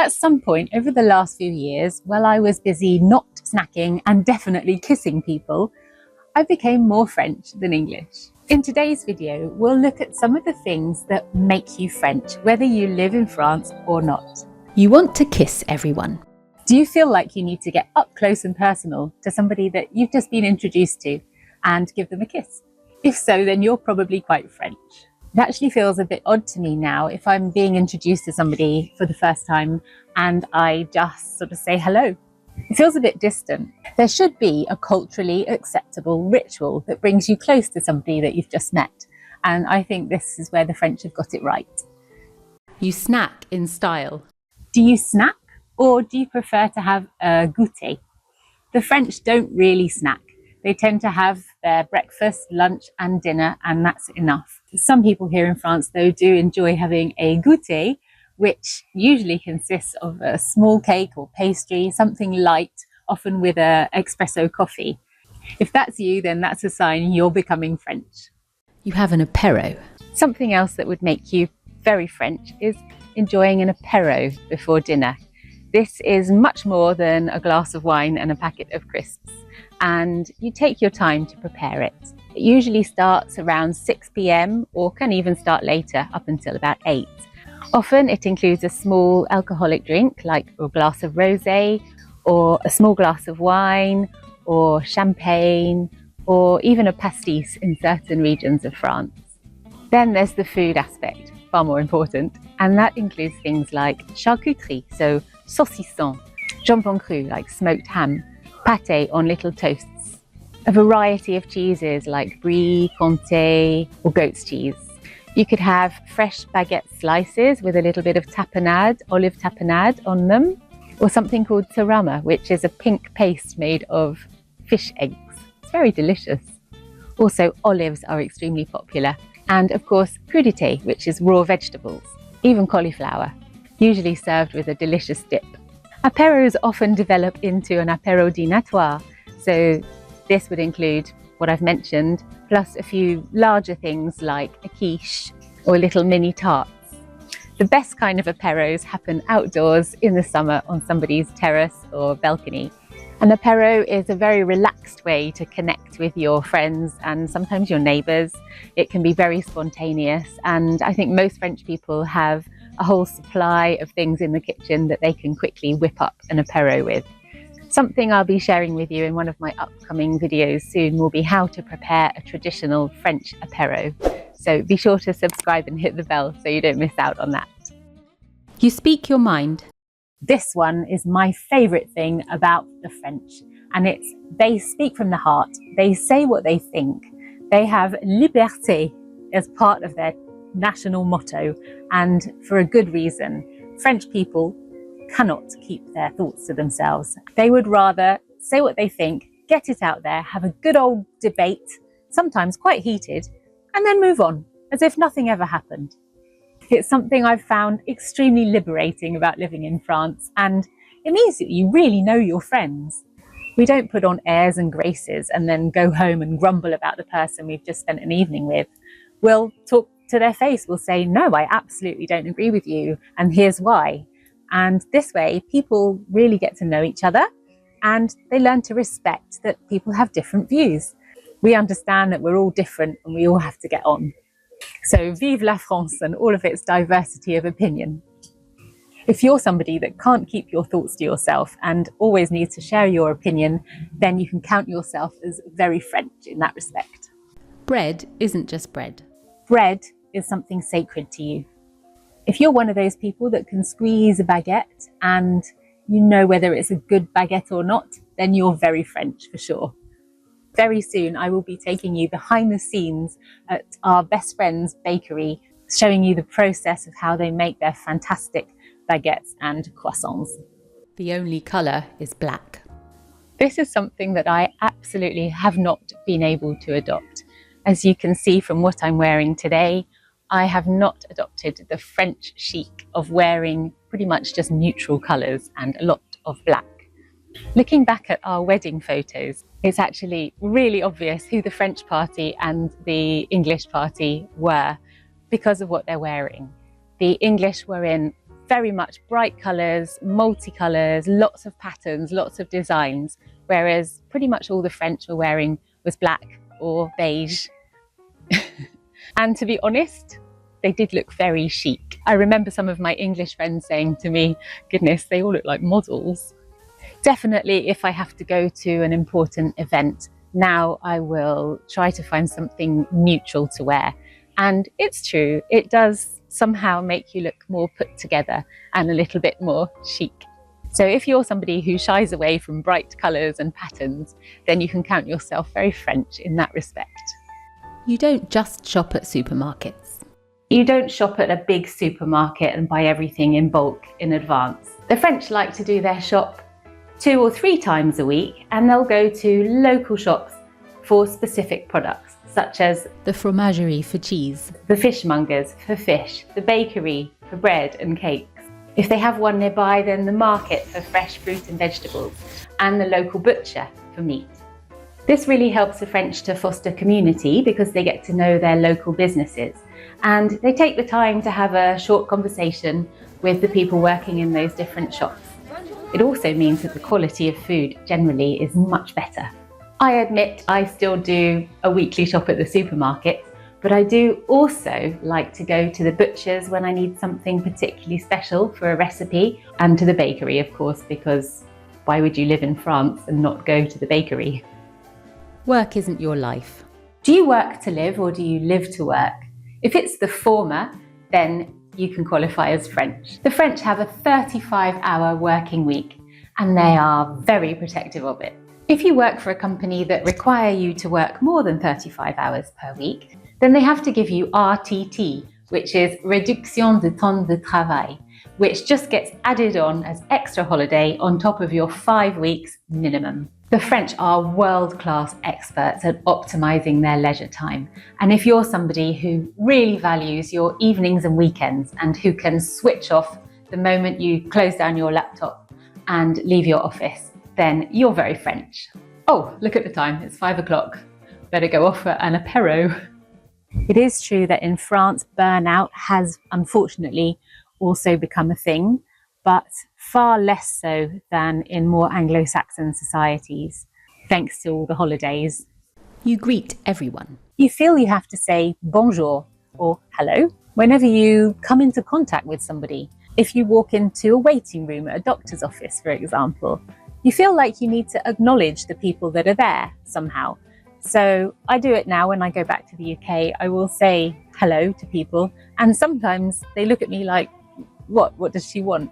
At some point over the last few years, while I was busy not snacking and definitely kissing people, I became more French than English. In today's video, we'll look at some of the things that make you French, whether you live in France or not. You want to kiss everyone. Do you feel like you need to get up close and personal to somebody that you've just been introduced to and give them a kiss? If so, then you're probably quite French. It actually feels a bit odd to me now if I'm being introduced to somebody for the first time and I just sort of say hello. It feels a bit distant. There should be a culturally acceptable ritual that brings you close to somebody that you've just met. And I think this is where the French have got it right. You snack in style. Do you snack or do you prefer to have a goûter? The French don't really snack. They tend to have their breakfast, lunch and dinner, and that's enough. Some people here in France, though, do enjoy having a goûter, which usually consists of a small cake or pastry, something light, often with an espresso coffee. If that's you, then that's a sign you're becoming French. You have an apéro. Something else that would make you very French is enjoying an apéro before dinner. This is much more than a glass of wine and a packet of crisps, and you take your time to prepare it. It usually starts around 6 p.m. or can even start later, up until about 8. Often it includes a small alcoholic drink like a glass of rosé or a small glass of wine or champagne or even a pastis in certain regions of France. Then there's the food aspect, far more important, and that includes things like charcuterie, so saucisson, jambon cru like smoked ham, pâté on little toasts, a variety of cheeses like brie, comté or goat's cheese. You could have fresh baguette slices with a little bit of tapenade, olive tapenade on them, or something called sarama, which is a pink paste made of fish eggs. It's very delicious. Also, olives are extremely popular. And of course, crudité, which is raw vegetables, even cauliflower, usually served with a delicious dip. Apéros often develop into an apéro dînatoire, so this would include what I've mentioned, plus a few larger things like a quiche or little mini tarts. The best kind of apéros happen outdoors in the summer on somebody's terrace or balcony. An apéro is a very relaxed way to connect with your friends and sometimes your neighbours. It can be very spontaneous, and I think most French people have a whole supply of things in the kitchen that they can quickly whip up an apéro with. Something I'll be sharing with you in one of my upcoming videos soon will be how to prepare a traditional French apéro. So be sure to subscribe and hit the bell so you don't miss out on that. You speak your mind. This one is my favourite thing about the French, and it's they speak from the heart. They say what they think. They have liberté as part of their national motto, and for a good reason. French people cannot keep their thoughts to themselves. They would rather say what they think, get it out there, have a good old debate, sometimes quite heated, and then move on, as if nothing ever happened. It's something I've found extremely liberating about living in France, and it means that you really know your friends. We don't put on airs and graces and then go home and grumble about the person we've just spent an evening with. We'll talk to their face. We'll say, no, I absolutely don't agree with you, and here's why. And this way, people really get to know each other and they learn to respect that people have different views. We understand that we're all different and we all have to get on. So vive la France and all of its diversity of opinion. If you're somebody that can't keep your thoughts to yourself and always needs to share your opinion, then you can count yourself as very French in that respect. Bread isn't just bread. Bread is something sacred to you. If you're one of those people that can squeeze a baguette and you know whether it's a good baguette or not, then you're very French for sure. Very soon I will be taking you behind the scenes at our best friend's bakery, showing you the process of how they make their fantastic baguettes and croissants. The only colour is black. This is something that I absolutely have not been able to adopt. As you can see from what I'm wearing today, I have not adopted the French chic of wearing pretty much just neutral colours and a lot of black. Looking back at our wedding photos, it's actually really obvious who the French party and the English party were because of what they're wearing. The English were in very much bright colours, multicolours, lots of patterns, lots of designs, whereas pretty much all the French were wearing was black or beige. And to be honest, they did look very chic. I remember some of my English friends saying to me, goodness, they all look like models. Definitely, if I have to go to an important event, now I will try to find something neutral to wear. And it's true, it does somehow make you look more put together and a little bit more chic. So if you're somebody who shies away from bright colours and patterns, then you can count yourself very French in that respect. You don't just shop at supermarkets. You don't shop at a big supermarket and buy everything in bulk in advance. The French like to do their shop 2 or 3 times a week, and they'll go to local shops for specific products, such as The fromagerie for cheese. the fishmongers for fish, the bakery for bread and cakes. If they have one nearby, then the market for fresh fruit and vegetables, and the local butcher for meat. This really helps the French to foster community because they get to know their local businesses, and they take the time to have a short conversation with the people working in those different shops. It also means that the quality of food generally is much better. I admit I still do a weekly shop at the supermarket, but I do also like to go to the butcher's when I need something particularly special for a recipe, and to the bakery, of course, because why would you live in France and not go to the bakery? Work isn't your life. Do you work to live or do you live to work? If it's the former, then you can qualify as French. The French have a 35-hour working week, and they are very protective of it. If you work for a company that require you to work more than 35 hours per week, then they have to give you RTT, which is Réduction de Temps de Travail, which just gets added on as extra holiday on top of your 5 weeks minimum. The French are world-class experts at optimizing their leisure time. And if you're somebody who really values your evenings and weekends and who can switch off the moment you close down your laptop and leave your office, then you're very French. Oh, look at the time, it's 5 o'clock. Better go off for an apéro. It is true that in France, burnout has unfortunately also become a thing, but far less so than in more Anglo-Saxon societies, thanks to all the holidays. You greet everyone. You feel you have to say bonjour or hello whenever you come into contact with somebody. If you walk into a waiting room at a doctor's office, for example, you feel like you need to acknowledge the people that are there somehow. So I do it now when I go back to the UK. I will say hello to people, and sometimes they look at me like, what does she want?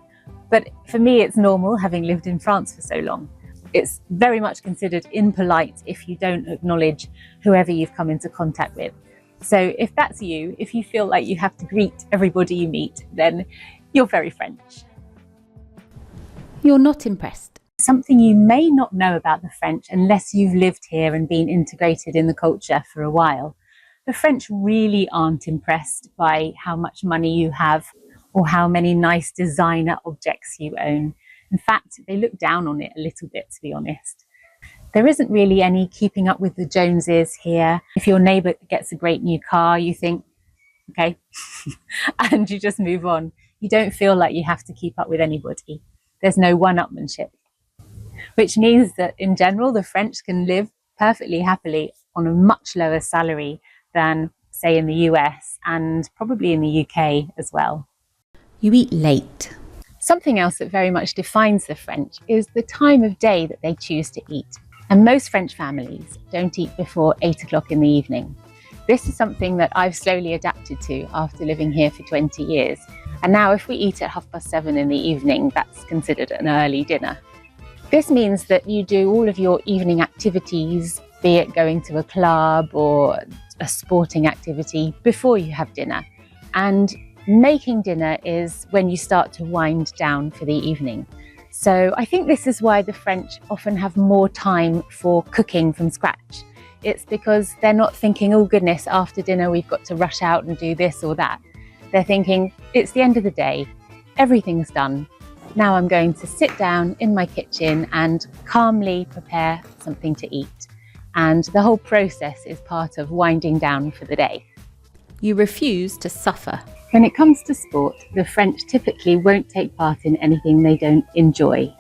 But for me, it's normal, having lived in France for so long. It's very much considered impolite if you don't acknowledge whoever you've come into contact with. So if that's you, if you feel like you have to greet everybody you meet, then you're very French. You're not impressed. Something you may not know about the French unless you've lived here and been integrated in the culture for a while. The French really aren't impressed by how much money you have or how many nice designer objects you own. In fact, they look down on it a little bit, to be honest. There isn't really any keeping up with the Joneses here. If your neighbour gets a great new car, you think, okay, and you just move on. You don't feel like you have to keep up with anybody. There's no one-upmanship, which means that in general, the French can live perfectly happily on a much lower salary than, say, in the US and probably in the UK as well. You eat late. Something else that very much defines the French is the time of day that they choose to eat. And most French families don't eat before 8 o'clock in the evening. This is something that I've slowly adapted to after living here for 20 years. And now if we eat at 7:30 in the evening, that's considered an early dinner. This means that you do all of your evening activities, be it going to a club or a sporting activity, before you have dinner. And making dinner is when you start to wind down for the evening. So I think this is why the French often have more time for cooking from scratch. It's because they're not thinking, oh goodness, after dinner we've got to rush out and do this or that. They're thinking, it's the end of the day, everything's done. Now I'm going to sit down in my kitchen and calmly prepare something to eat. And the whole process is part of winding down for the day. You refuse to suffer. When it comes to sport, the French typically won't take part in anything they don't enjoy.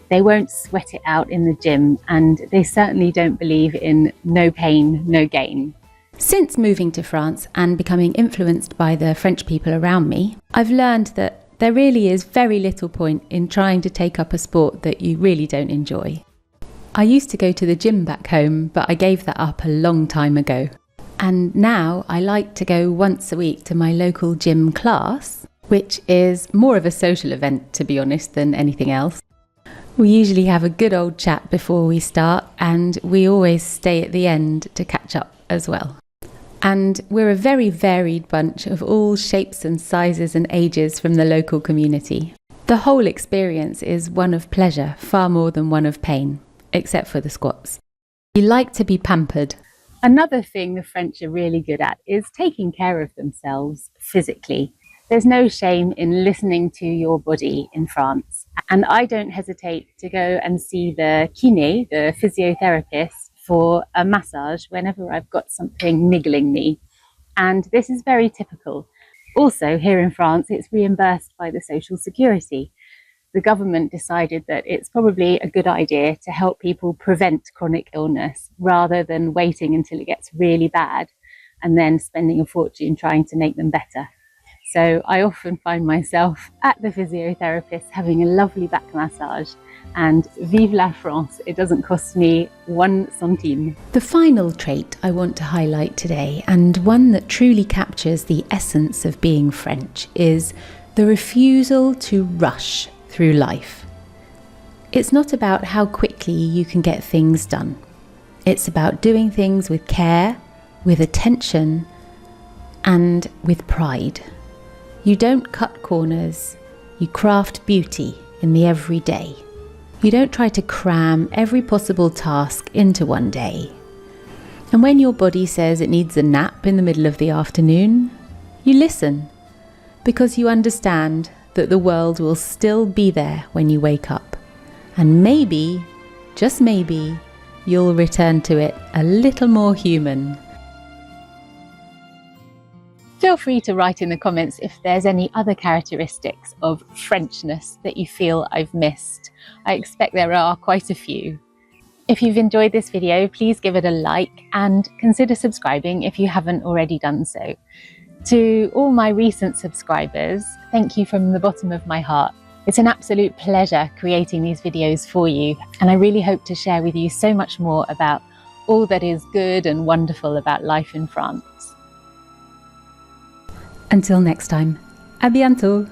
They won't sweat it out in the gym, and they certainly don't believe in no pain, no gain. Since moving to France and becoming influenced by the French people around me, I've learned that there really is very little point in trying to take up a sport that you really don't enjoy. I used to go to the gym back home, but I gave that up a long time ago. And now I like to go once a week to my local gym class, which is more of a social event, to be honest, than anything else. We usually have a good old chat before we start, and we always stay at the end to catch up as well. And we're a very varied bunch of all shapes and sizes and ages from the local community. The whole experience is one of pleasure far more than one of pain, except for the squats. We like to be pampered. Another thing the French are really good at is taking care of themselves physically. There's no shame in listening to your body in France. And I don't hesitate to go and see the kiné, the physiotherapist, for a massage whenever I've got something niggling me. And this is very typical. Also, here in France, it's reimbursed by the Social Security. The government decided that it's probably a good idea to help people prevent chronic illness rather than waiting until it gets really bad and then spending a fortune trying to make them better. So I often find myself at the physiotherapist having a lovely back massage, and vive la France, it doesn't cost me 1 centime. The final trait I want to highlight today, and one that truly captures the essence of being French, is the refusal to rush through life. It's not about how quickly you can get things done. It's about doing things with care, with attention, and with pride. You don't cut corners, you craft beauty in the everyday. You don't try to cram every possible task into one day. And when your body says it needs a nap in the middle of the afternoon, you listen, because you understand that the world will still be there when you wake up. And maybe, just maybe, you'll return to it a little more human. Feel free to write in the comments if there's any other characteristics of Frenchness that you feel I've missed. I expect there are quite a few. If you've enjoyed this video, please give it a like and consider subscribing if you haven't already done so. To all my recent subscribers, thank you from the bottom of my heart. It's an absolute pleasure creating these videos for you, and I really hope to share with you so much more about all that is good and wonderful about life in France. Until next time, à bientôt!